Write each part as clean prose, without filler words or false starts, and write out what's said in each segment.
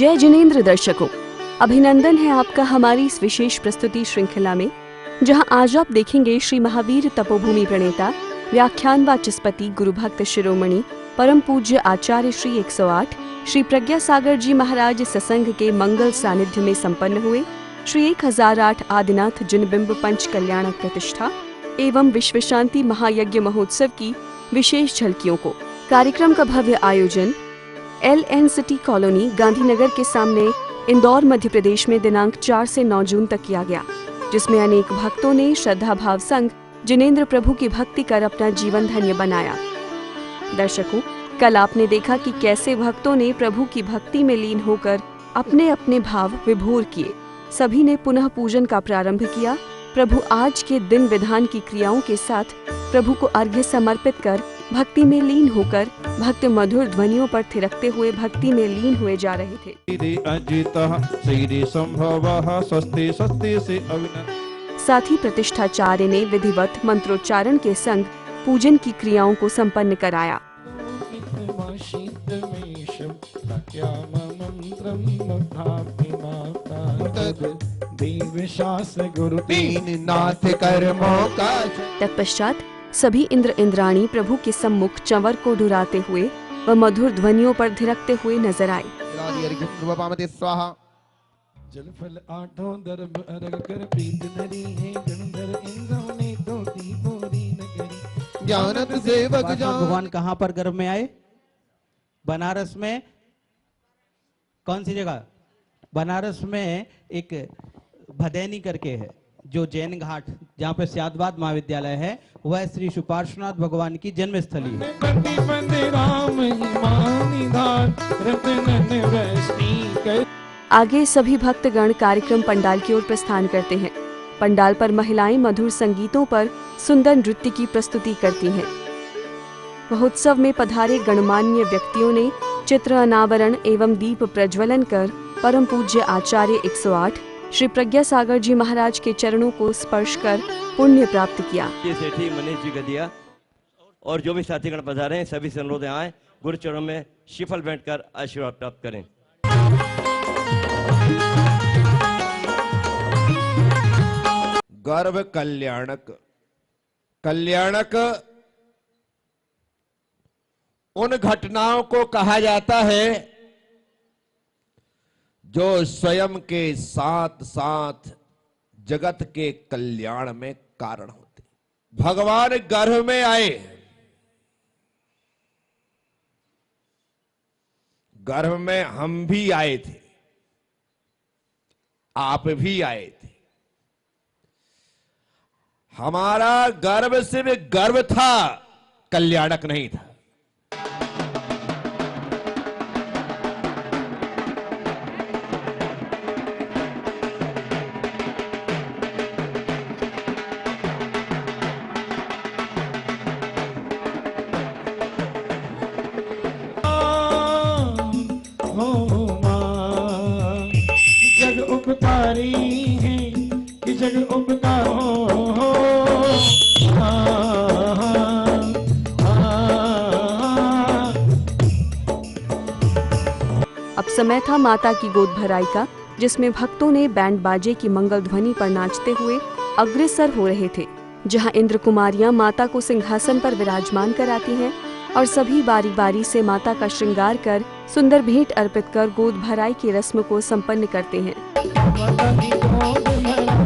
जय जिनेंद्र दर्शकों, अभिनंदन है आपका हमारी इस विशेष प्रस्तुति श्रृंखला में, जहां आज आप देखेंगे श्री महावीर तपोभूमि प्रणेता व्याख्यान वाचस्पति गुरु भक्त शिरोमणि परम पूज्य आचार्य श्री 108 श्री प्रज्ञा सागर जी महाराज सत्संग के मंगल सानिध्य में संपन्न हुए श्री 1008 आदिनाथ जिनबिंब पंच कल्याणक प्रतिष्ठा एवं विश्व शांति महायज्ञ महोत्सव की विशेष झलकियों को। कार्यक्रम का भव्य आयोजन LN सिटी कॉलोनी गांधीनगर के सामने इंदौर मध्य प्रदेश में दिनांक 4 से 9 जून तक किया गया, जिसमें अनेक भक्तों ने श्रद्धा भाव संग जिनेंद्र प्रभु की भक्ति कर अपना जीवन धन्य बनाया। दर्शकों, कल आपने देखा कि कैसे भक्तों ने प्रभु की भक्ति में लीन होकर अपने अपने भाव विभोर किए। सभी ने पुनः पूजन का प्रारंभ किया। प्रभु आज के दिन विधान की क्रियाओं के साथ प्रभु को अर्घ्य समर्पित कर भक्ति में लीन होकर भक्त मधुर ध्वनियों पर थिरकते हुए भक्ति में लीन हुए जा रहे थे। साथ ही प्रतिष्ठाचार्य ने विधिवत मंत्रोच्चारण के संग पूजन की क्रियाओं को संपन्न कराया। तत्पश्चात सभी इंद्र इंद्राणी प्रभु के सम्मुख चंवर को डुराते हुए व मधुर ध्वनियों पर धिरकते हुए नजर आए। भगवान कहाँ पर गर्भ में आए? बनारस में। कौन सी जगह? बनारस में एक भदैनी करके है, जो जैन घाट जहाँ पे स्यादबाद महाविद्यालय है, वह श्री सुपार्श्वनाथ भगवान की जन्म स्थली है। आगे सभी भक्तगण कार्यक्रम पंडाल की ओर प्रस्थान करते हैं। पंडाल पर महिलाएं मधुर संगीतों पर सुंदर नृत्य की प्रस्तुति करती हैं। महोत्सव में पधारे गणमान्य व्यक्तियों ने चित्र अनावरण एवं दीप प्रज्वलन कर परम पूज्य आचार्य 108 श्री प्रज्ञा सागर जी महाराज के चरणों को स्पर्श कर पुण्य प्राप्त किया। ये सेठी मनीष जी गदिया और जो भी साथीगण पधारे हैं, सभी से अनुरोध आए गुरु चरणों में शिफल बैठकर आशीर्वाद प्राप्त करें। गर्भ कल्याणक। कल्याणक उन घटनाओं को कहा जाता है जो स्वयं के साथ साथ जगत के कल्याण में कारण होते। भगवान गर्भ में आए, गर्भ में हम भी आए थे, आप भी आए थे। हमारा गर्भ सिर्फ गर्भ था, कल्याणक नहीं था। अब समय था माता की गोद भराई का, जिसमें भक्तों ने बैंड बाजे की मंगल ध्वनि पर नाचते हुए अग्रसर हो रहे थे। जहां इंद्र कुमारियां माता को सिंहासन पर विराजमान कराती हैं और सभी बारी बारी से माता का श्रृंगार कर सुंदर भेंट अर्पित कर गोद भराई की रस्म को संपन्न करते हैं। माता की गोद भराई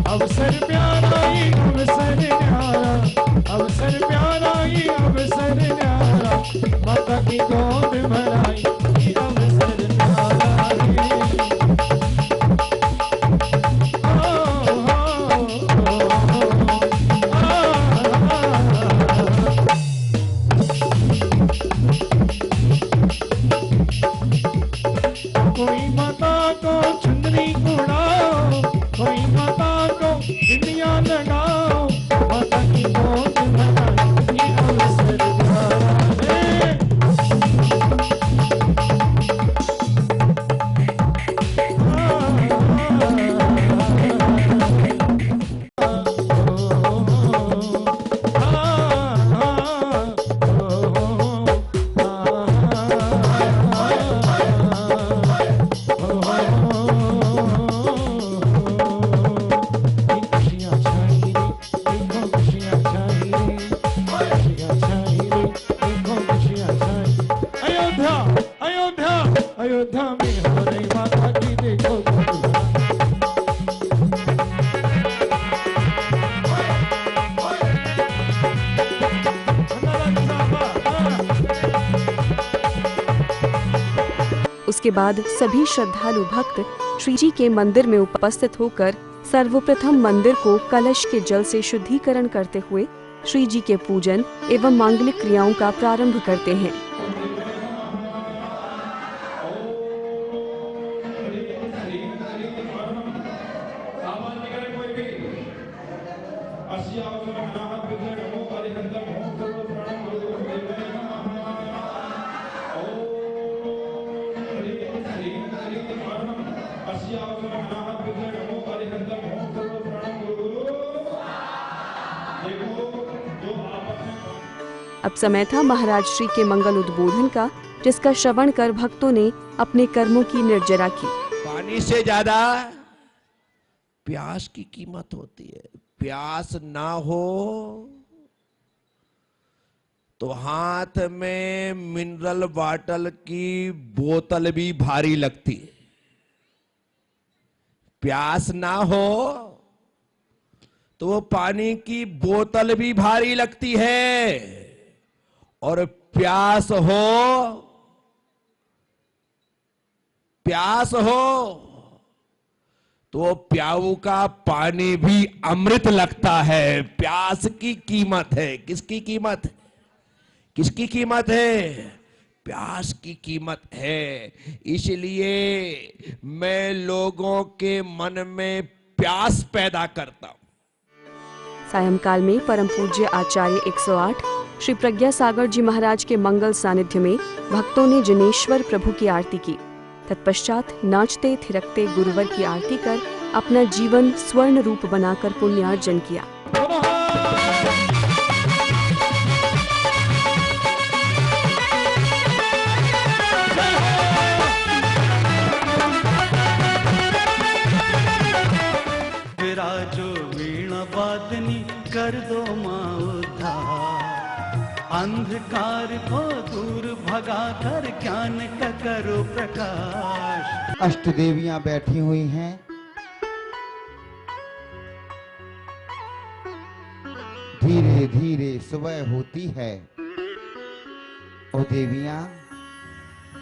अवसर इसके बाद सभी श्रद्धालु भक्त श्री जी के मंदिर में उपस्थित होकर सर्वप्रथम मंदिर को कलश के जल से शुद्धिकरण करते हुए श्री जी के पूजन एवं मांगलिक क्रियाओं का प्रारंभ करते हैं। अब समय था महाराज श्री के मंगल उद्बोधन का, जिसका श्रवण कर भक्तों ने अपने कर्मों की निर्जरा की। पानी से ज्यादा प्यास की कीमत होती है। प्यास ना हो तो हाथ में मिनरल वाटर की बोतल भी भारी लगती है। प्यास ना हो तो वो पानी की बोतल भी भारी लगती है, और प्यास हो तो वो प्याऊ का पानी भी अमृत लगता है। प्यास की कीमत है। किसकी कीमत है? किसकी कीमत है? प्यास की कीमत है। इसलिए मैं लोगों के मन में प्यास पैदा करता हूं। सायंकाल में परम पूज्य आचार्य 108 श्री प्रज्ञा सागर जी महाराज के मंगल सानिध्य में भक्तों ने जिनेश्वर प्रभु की आरती की। तत्पश्चात नाचते थिरकते गुरुवर की आरती कर अपना जीवन स्वर्ण रूप बनाकर पुण्यार्जन किया। विराजो वीणा वादनी कर दो माँ उद्धार, अंधकार को दूर भगा कर ज्ञान का करो प्रकाश। अष्टदेवियां बैठी हुई हैं। धीरे धीरे सुबह होती है और देवियां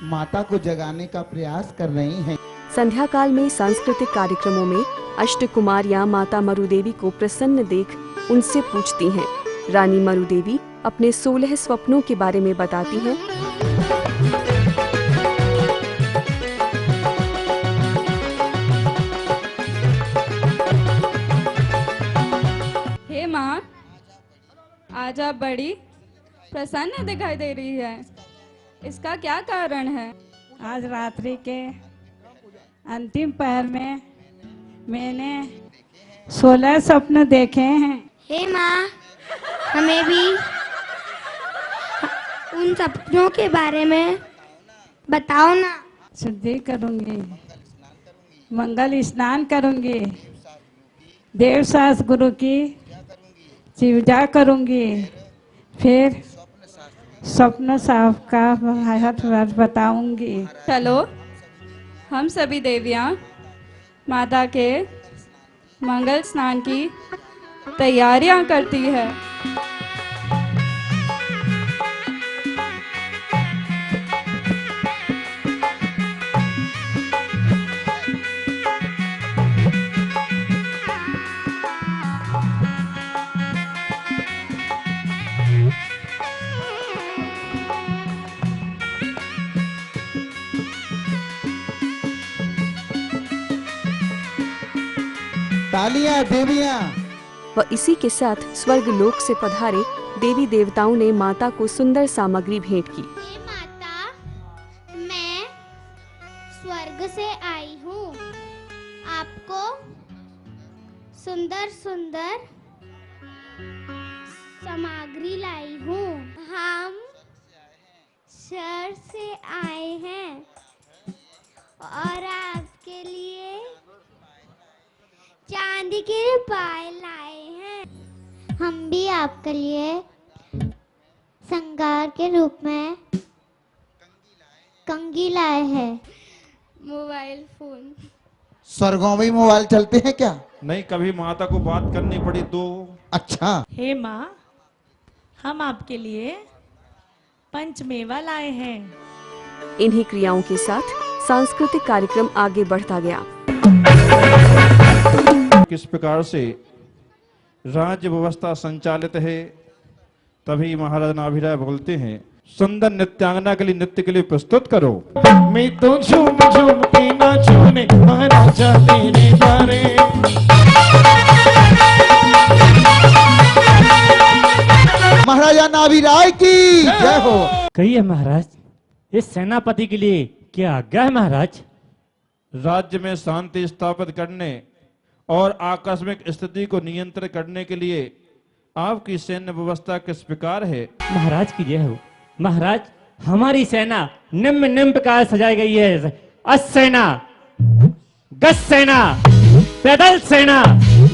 माता को जगाने का प्रयास कर रही हैं। संध्या काल में सांस्कृतिक कार्यक्रमों में अष्ट कुमारियां माता मरुदेवी को प्रसन्न देख उनसे पूछती हैं। रानी मरुदेवी अपने 16 स्वप्नों के बारे में बताती हैं। हे माँ, आज आप बड़ी प्रसन्न दिखाई दे रही है। इसका क्या कारण है? आज रात्रि के अंतिम पहर में मैंने 16 स्वप्न देखे हैं। हे माँ, हमें भी उन सपनों के बारे में बताओ ना। शुद्धि करूंगी, मंगल स्नान करूंगी, देवशास गुरु की पूजा करूंगी, फिर स्वप्न साफ का बताऊंगी। चलो हम सभी देवियाँ माता के मंगल स्नान की तैयारियां करती है। तालियां देवियां। व इसी के साथ स्वर्ग लोक से पधारे देवी देवताओं ने माता को सुंदर सामग्री भेंट की। हे माता, मैं स्वर्ग से आई हूँ। आपको सुंदर सुंदर सामग्री लाई हूँ। हम शहर से आए हैं और आपके लिए चांदी के पायल लाए हैं। हम भी आपके लिए श्रृंगार के रूप में कंगी लाए हैं। Mobile phone. स्वर्गों में मोबाइल चलते हैं क्या? नहीं, कभी माता को बात करनी पड़ी तो। अच्छा। हे माँ, हम आपके लिए पंचमेवा लाए हैं। इन्हीं क्रियाओं के साथ सांस्कृतिक कार्यक्रम आगे बढ़ता गया। किस प्रकार से राज्य व्यवस्था संचालित है, तभी महाराज नाभिराय बोलते हैं, सुंदर नृत्यांगना के लिए नृत्य के लिए प्रस्तुत करो। मैं तो झूम झूम के नाचूने महाराजा तेरे द्वारे। महाराजा नाभिराय की जय हो। कहिए महाराज, इस सेनापति के लिए क्या आज्ञा है महाराज? राज्य में शांति स्थापित करने और आकस्मिक स्थिति को नियंत्रित करने के लिए आपकी सैन्य व्यवस्था किस प्रकार है? महाराज की जय हो। महाराज, हमारी सेना निम्न प्रकार सजाई गई है। असेना, गज सेना, पैदल सेना,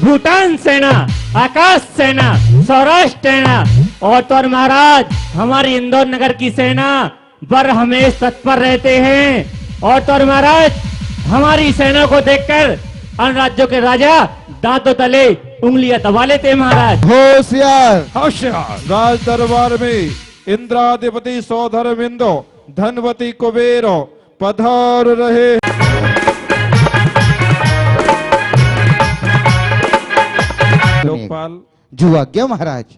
भूटान सेना, आकाश सेना, सौराष्ट्र सेना और तो महाराज हमारी इंदौर नगर की सेना पर हमेशा तत्पर रहते हैं। और तो महाराज हमारी सेना को देखकर अन्य राज्यों के राजा दांतों तले उंगलियां दबा लेते हैं महाराज। होशियार होशियार। राज दरबार में इंद्राधिपति सौधर्मिंदो धनवती कुबेरो पधार रहे। लोकपाल जो आज्ञा महाराज।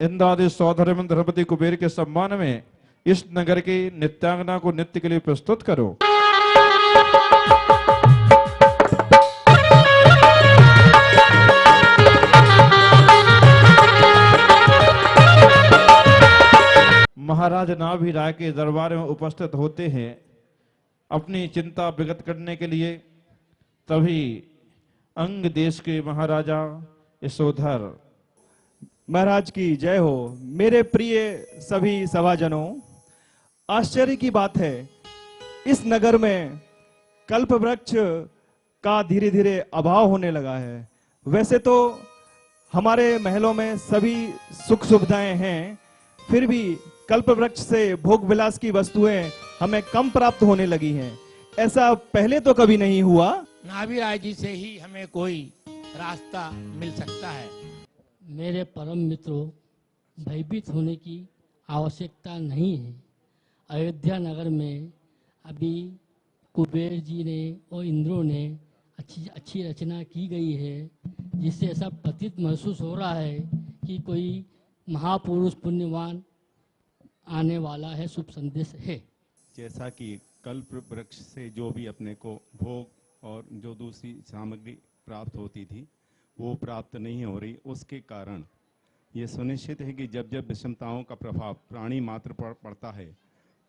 इंद्रादि सौधर्मिंद धनवती कुबेर के सम्मान में इस नगर की नृत्यांगना को नृत्य के लिए प्रस्तुत करो। महाराज नाभिराय के दरबार में उपस्थित होते हैं अपनी चिंता विगत करने के लिए, तभी अंग देश के महाराजा यशोधर। महाराज की जय हो। मेरे प्रिय सभी सभाजनों, आश्चर्य की बात है, इस नगर में कल्प वृक्ष का धीरे धीरे अभाव होने लगा है। वैसे तो हमारे महलों में सभी सुख सुविधाएं हैं, फिर भी कल्प वृक्ष से भोग विलास की वस्तुएं हमें कम प्राप्त होने लगी हैं। ऐसा पहले तो कभी नहीं हुआ। नाभिराय जी से ही हमें कोई रास्ता मिल सकता है। मेरे परम मित्रों, भयभीत होने की आवश्यकता नहीं है। अयोध्या नगर में अभी कुबेर जी ने और इंद्रों ने अच्छी रचना की गई है, जिससे ऐसा प्रतीत महसूस हो रहा है कि कोई महापुरुष पुण्यवान आने वाला है, शुभ संदेश है। जैसा कि कल्प वृक्ष से जो भी अपने को भोग और जो दूसरी सामग्री प्राप्त होती थी वो प्राप्त नहीं हो रही, उसके कारण ये सुनिश्चित है कि जब जब विषमताओं का प्रभाव प्राणी मात्र पर पड़ता है,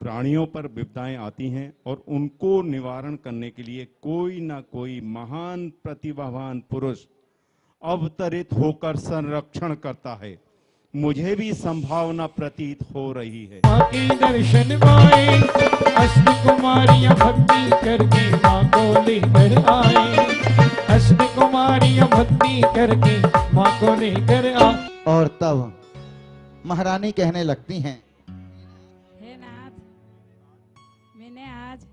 प्राणियों पर विपदाएं आती हैं और उनको निवारण करने के लिए कोई ना कोई महान प्रतिभावान पुरुष अवतरित होकर संरक्षण करता है। मुझे भी संभावना प्रतीत हो रही है। माँ के दर्शन पाए, अष्ट कुमारियां भक्ति करके माँ को लेकर आए। अष्ट कुमारियां भक्ति करके माँ को लेकर आए। और तब महारानी कहने लगती हैं, हे नाथ, मैंने आज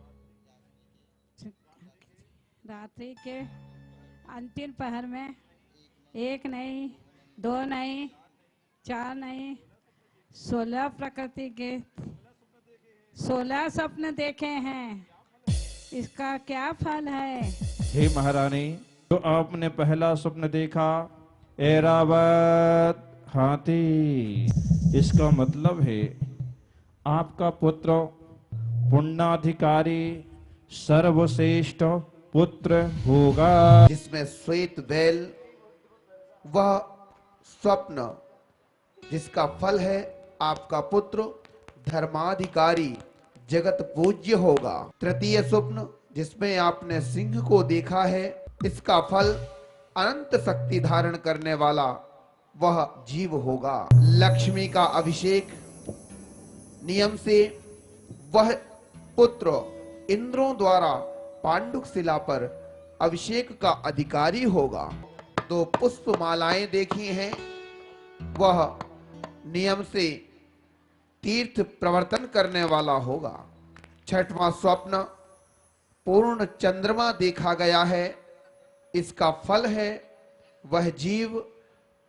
रात्रि के अंतिम पहर में एक नहीं, दो नहीं, चार नहीं, 16 प्रकृति के 16 स्वप्न देखे हैं। इसका क्या फल है? हे महारानी, तो आपने पहला स्वप्न देखा ऐरावत हाथी, इसका मतलब है आपका पुत्र पुण्याधिकारी सर्वश्रेष्ठ पुत्र होगा। जिसमें श्वेत बैल, वह स्वप्न जिसका फल है आपका पुत्र धर्माधिकारी जगत पूज्य होगा। तृतीय स्वप्न जिसमें आपने सिंह को देखा है, इसका फल अनंत शक्ति धारण करने वाला वह जीव होगा। लक्ष्मी का अभिषेक नियम से वह पुत्र इंद्रों द्वारा पांडुक शिला पर अभिषेक का अधिकारी होगा। तो पुष्पमालाएं देखी हैं, वह नियम से तीर्थ प्रवर्तन करने वाला होगा। छठवां स्वप्न पूर्ण चंद्रमा देखा गया है, इसका फल है वह जीव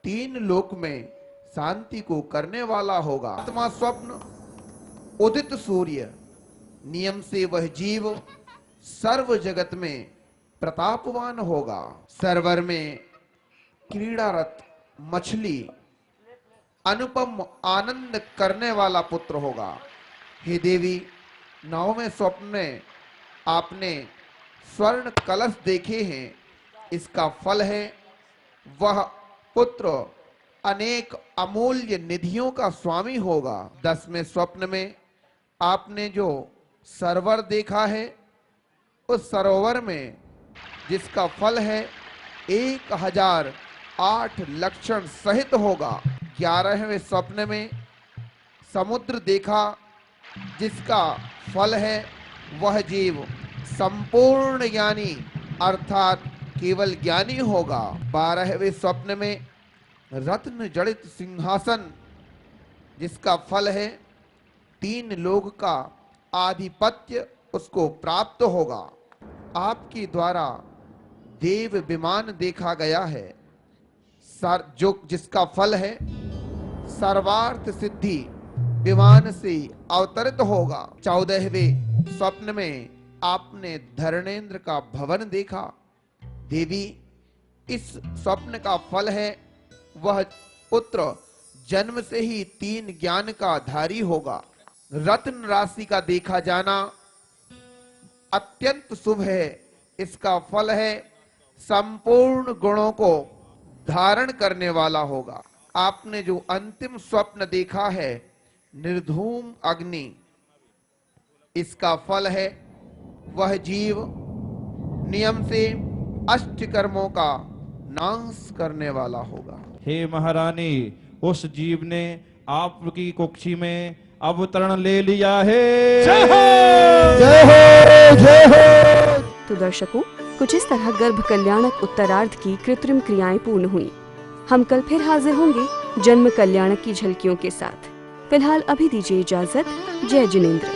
3 लोक में शांति को करने वाला होगा। सातवां स्वप्न उदित सूर्य नियम से वह जीव सर्व जगत में प्रतापवान होगा। सरोवर में क्रीड़ारत मछली अनुपम आनंद करने वाला पुत्र होगा। हे देवी, 9वें स्वप्न में आपने स्वर्ण कलश देखे हैं, इसका फल है वह पुत्र अनेक अमूल्य निधियों का स्वामी होगा। 10वें स्वप्न में आपने जो सरोवर देखा है, उस सरोवर में जिसका फल है 1008 लक्षण सहित होगा। 11वें स्वप्न में समुद्र देखा, जिसका फल है वह जीव संपूर्ण ज्ञानी अर्थात केवल ज्ञानी होगा। 12वें स्वप्न में रत्न जड़ित सिंहासन, जिसका फल है 3 लोक का आधिपत्य उसको प्राप्त होगा। आपके द्वारा देव विमान देखा गया है, जो जिसका फल है सर्वार्थ सिद्धि विमान से अवतरित होगा। 14वें स्वप्न में आपने धरणेन्द्र का भवन देखा। देवी, इस स्वप्न का फल है वह पुत्र जन्म से ही 3 ज्ञान का धारी होगा। रत्न राशि का देखा जाना अत्यंत शुभ है, इसका फल है संपूर्ण गुणों को धारण करने वाला होगा। आपने जो अंतिम स्वप्न देखा है निर्धूम अग्नि, इसका फल है वह जीव नियम से अष्ट कर्मों का नाश करने वाला होगा। हे महारानी, उस जीव ने आपकी कुक्षी में अवतरण ले लिया है। जय हो, जय हो, जय हो। तो दर्शकों, कुछ इस तरह गर्भ कल्याणक उत्तरार्ध की कृत्रिम क्रियाएं पूर्ण हुई। हम कल फिर हाजिर होंगे जन्म कल्याणक की झलकियों के साथ। फिलहाल अभी दीजिए इजाजत। जय जिनेंद्र।